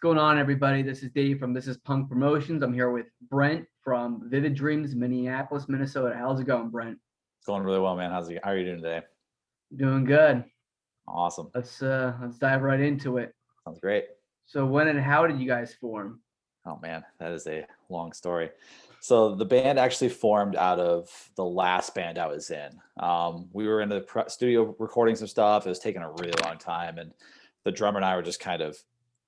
going on, everybody? This is Dave from This Is Punk Promotions. I'm here with Brent from Vivid Dreams, Minneapolis, Minnesota. How's it going, Brent? It's going really well, man. How are you doing today? Doing good. Awesome. Let's dive right into it. Sounds great. So when and how did you guys form? Oh man, that is a long story. So the band actually formed out of the last band I was in. We were in the studio recording some stuff. It was taking a really long time, and the drummer and I were just kind of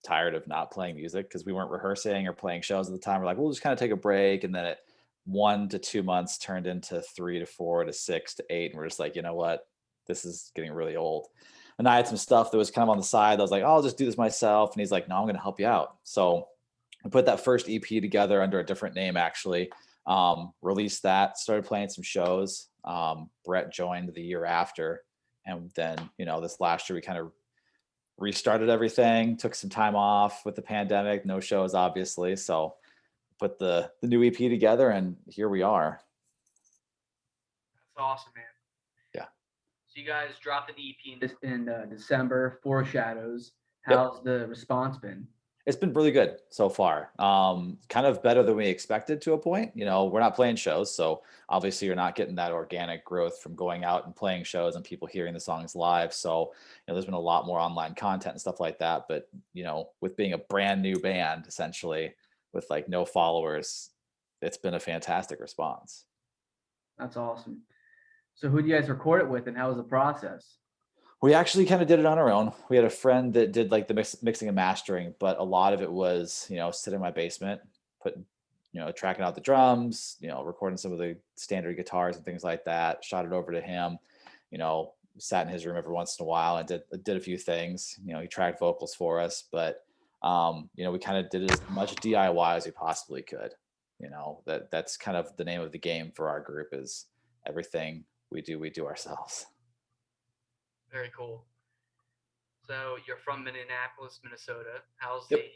tired of not playing music because we weren't rehearsing or playing shows at the time. We're like, we'll just kind of take a break, and then it 1 to 2 months turned into 3 to 4 to 6 to 8, and we're just like, you know what, this is getting really old. And I had some stuff that was kind of on the side. I was like, oh, I'll just do this myself, and he's like, no, I'm going to help you out. So I put that first EP together under a different name, actually. Released that, started playing some shows. Brett joined the year after. And then, this last year we kind of restarted everything, took some time off with the pandemic, no shows, obviously. So put the new EP together, and here we are. That's awesome, man. Yeah. So you guys dropped an EP in December, Foreshadows. How's the response been? It's been really good so far. Kind of better than we expected to a point. We're not playing shows, so obviously you're not getting that organic growth from going out and playing shows and people hearing the songs live. So, there's been a lot more online content and stuff like that. But, with being a brand new band, essentially, with like no followers, it's been a fantastic response. That's awesome. So who do you guys record it with, and how was the process? We actually kind of did it on our own. We had a friend that did like the mixing and mastering, but a lot of it was, sitting in my basement, tracking out the drums, recording some of the standard guitars and things like that, shot it over to him, sat in his room every once in a while and did a few things. He tracked vocals for us, but, we kind of did as much DIY as we possibly could. That's kind of the name of the game for our group is everything we do ourselves. Very cool. So you're from Minneapolis, Minnesota. How's Yep. the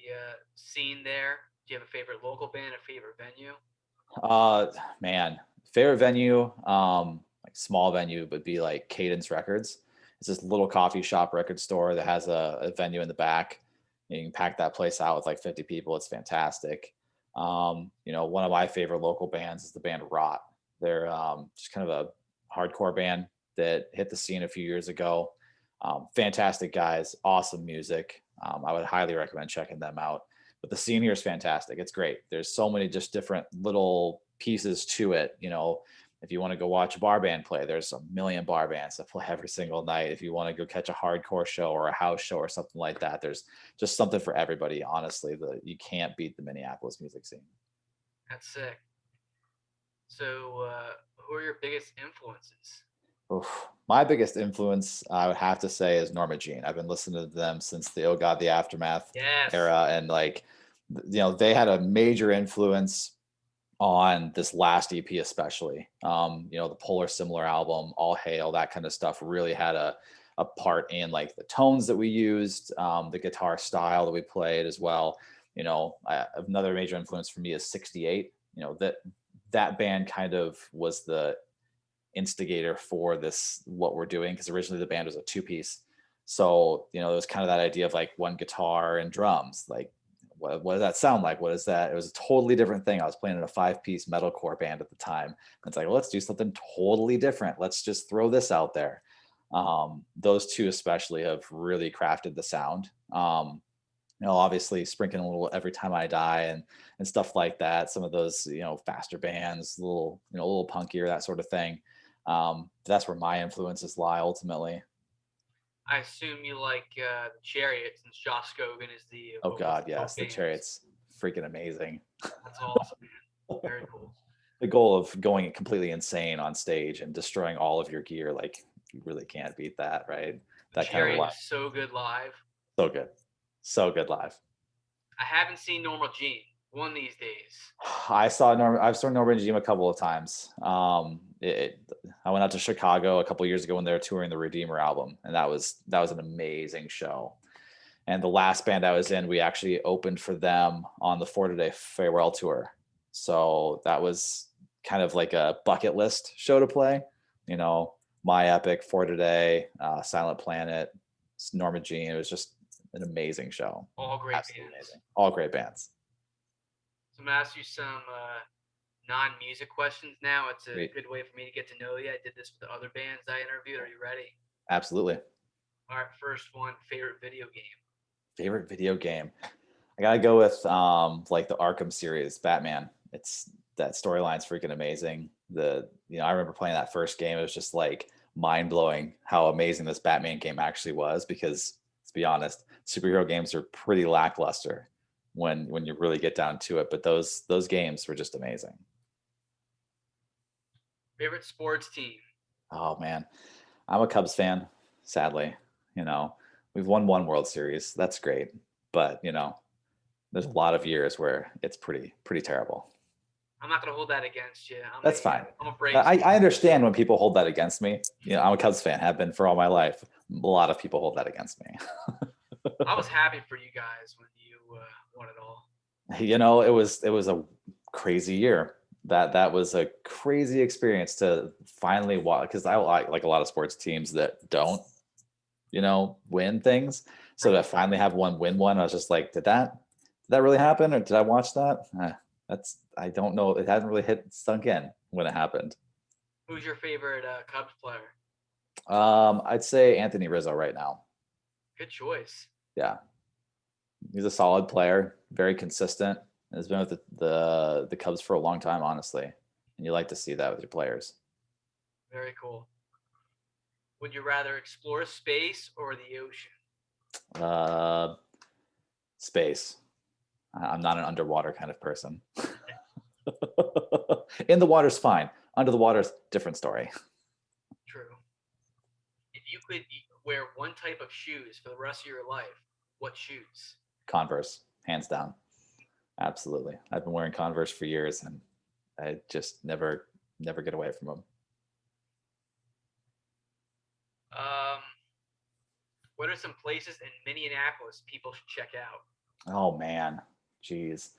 scene there? Do you have a favorite local band, a favorite venue? Man, favorite venue, like small venue would be like Cadence Records. It's this little coffee shop record store that has a venue in the back. You can pack that place out with like 50 people. It's fantastic. One of my favorite local bands is the band Rot. They're just kind of a hardcore band that hit the scene a few years ago. Fantastic guys, awesome music. I would highly recommend checking them out. But the scene here is fantastic. It's great. There's so many just different little pieces to it. If you want to go watch a bar band play, there's a million bar bands that play every single night. If you want to go catch a hardcore show or a house show or something like that, there's just something for everybody. Honestly, you can't beat the Minneapolis music scene. That's sick. So who are your biggest influences? Oof. My biggest influence, I would have to say, is Norma Jean. I've been listening to them since the Oh God, the Aftermath era. And they had a major influence on this last EP, especially. The Polar Similar album, All Hail, that kind of stuff really had a part in like the tones that we used, the guitar style that we played as well. Another major influence for me is 68. That band kind of was the instigator for this, what we're doing, because originally the band was a two-piece. So it was kind of that idea of like one guitar and drums. Like what does that sound like? What is that? It was a totally different thing. I was playing in a 5-piece metalcore band at the time. It's like, well, let's do something totally different. Let's just throw this out there. Those two especially have really crafted the sound. Obviously sprinkling a little Every Time I Die and stuff like that. Some of those, faster bands, a little punkier, that sort of thing. That's where my influences lie ultimately. I assume you like the Chariots, since Josh Scogin is the Oh God, yes, the Chariots, freaking amazing. That's awesome, man. Very cool. The goal of going completely insane on stage and destroying all of your gear, like you really can't beat that, right? That kind of live. Is so good live. So good live. I haven't seen Norma Jean one of these days. I've saw Norma Jean a couple of times. I went out to Chicago a couple of years ago when they were touring the Redeemer album, and that was an amazing show. And the last band I was in, we actually opened for them on the For Today farewell tour. So that was kind of like a bucket list show to play. My Epic, For Today, Silent Planet, Norma Jean. It was just an amazing show. All great Absolutely bands. amazing. All great bands. So I'm gonna ask you some non-music questions now. It's a Great. good way for me to get to know you. I did this with the other bands I interviewed. Are you ready? Absolutely. All right, first one, favorite video game. Favorite video game. I gotta go with like the Arkham series, Batman. It's that storyline's freaking amazing. I remember playing that first game. It was just like mind blowing how amazing this Batman game actually was. Because let's be honest, superhero games are pretty lackluster when you really get down to it. But those games were just amazing. Favorite sports team. Oh man, I'm a Cubs fan. Sadly, we've won one World Series. That's great, but there's a lot of years where it's pretty terrible. I'm not going to hold that against you. That's fine. I'm a Braves I understand when people hold that against me. I'm a Cubs fan, have been for all my life. A lot of people hold that against me. I was happy for you guys when you won it all. It was a crazy year. That was a crazy experience to finally watch, because I like a lot of sports teams that don't, win things. So to finally have one win one, I was just like, did that really happen, or did I watch that? I don't know. It hasn't really sunk in when it happened. Who's your favorite Cubs player? I'd say Anthony Rizzo right now. Good choice. Yeah, he's a solid player, very consistent. Has been with the Cubs for a long time, honestly, and you like to see that with your players. Very cool. Would you rather explore space or the ocean? Space. I'm not an underwater kind of person. In the water's fine. Under the water's different story. True. If you could wear one type of shoes for the rest of your life, what shoes? Converse, hands down. Absolutely. I've been wearing Converse for years, and I just never get away from them. What are some places in Minneapolis people should check out? Oh man, geez.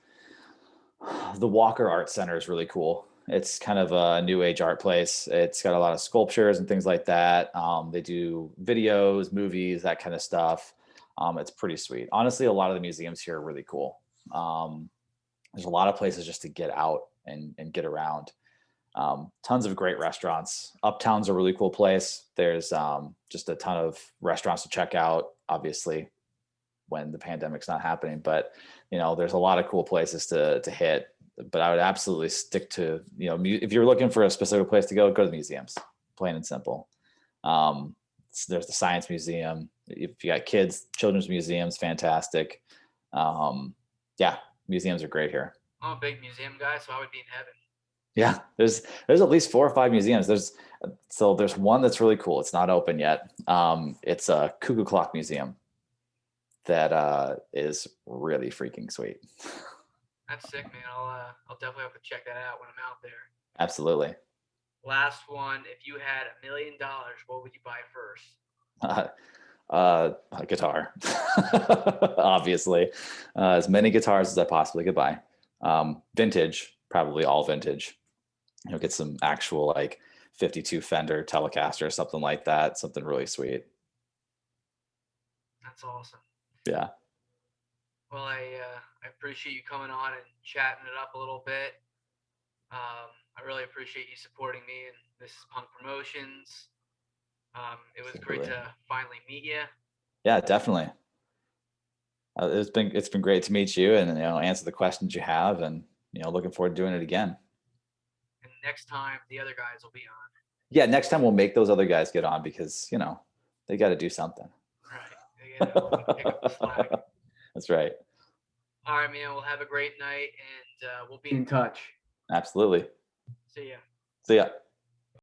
The Walker Art Center is really cool. It's kind of a new age art place. It's got a lot of sculptures and things like that. They do videos, movies, that kind of stuff. It's pretty sweet. Honestly, a lot of the museums here are really cool. There's a lot of places just to get out and get around. Tons of great restaurants. Uptown's a really cool place. There's just a ton of restaurants to check out, obviously, when the pandemic's not happening. But, there's a lot of cool places to hit. But I would absolutely stick to, if you're looking for a specific place to go to the museums, plain and simple. There's the Science Museum. If you got kids, children's museums, fantastic. Yeah, museums are great here. I'm a big museum guy, so I would be in heaven. Yeah, there's at least 4 or 5 museums. There's one that's really cool. It's not open yet. It's a cuckoo clock museum that is really freaking sweet. That's sick, man. I'll definitely have to check that out when I'm out there. Absolutely. Last one. If you had $1 million, what would you buy first? A guitar. Obviously. As many guitars as I possibly could buy. Vintage, probably all vintage. Get some actual 52 Fender Telecaster or something like that. Something really sweet. That's awesome. Yeah. Well, I appreciate you coming on and chatting it up a little bit. I really appreciate you supporting me, and this is Punk Promotions. It was great to finally meet you. Yeah, definitely. It's been great to meet you and answer the questions you have, and looking forward to doing it again. And next time the other guys will be on. Yeah, next time we'll make those other guys get on, because they got to do something. Right. They gotta pick up the slack. That's right. All right, man. We'll have a great night, and we'll be in touch. Absolutely. See ya. See ya.